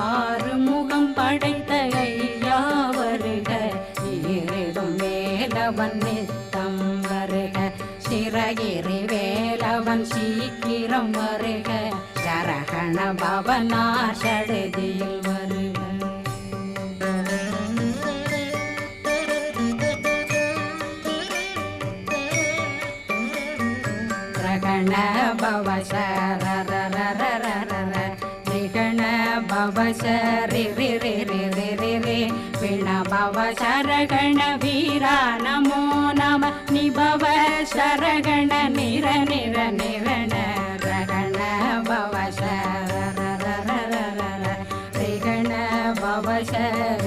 ஆறு முகம் படைத்த ஐயா வருக, ஈரிடும் வேலவன் நித்தம் வருக, சிறகிரி வேலவன் சீக்கிரம் வருக, சரகண பவனார் சடுதியில் வருக. ரகண பவ சரரரரரர ரிகண பவ சரி ரி ரி ரி ரி ரி ரி பிண பவ சரகண வீரா நமோ நம நிபவ சரகண நிர நிர நிரண ரகண பவ சரரரரரர ரிகண பவ சரி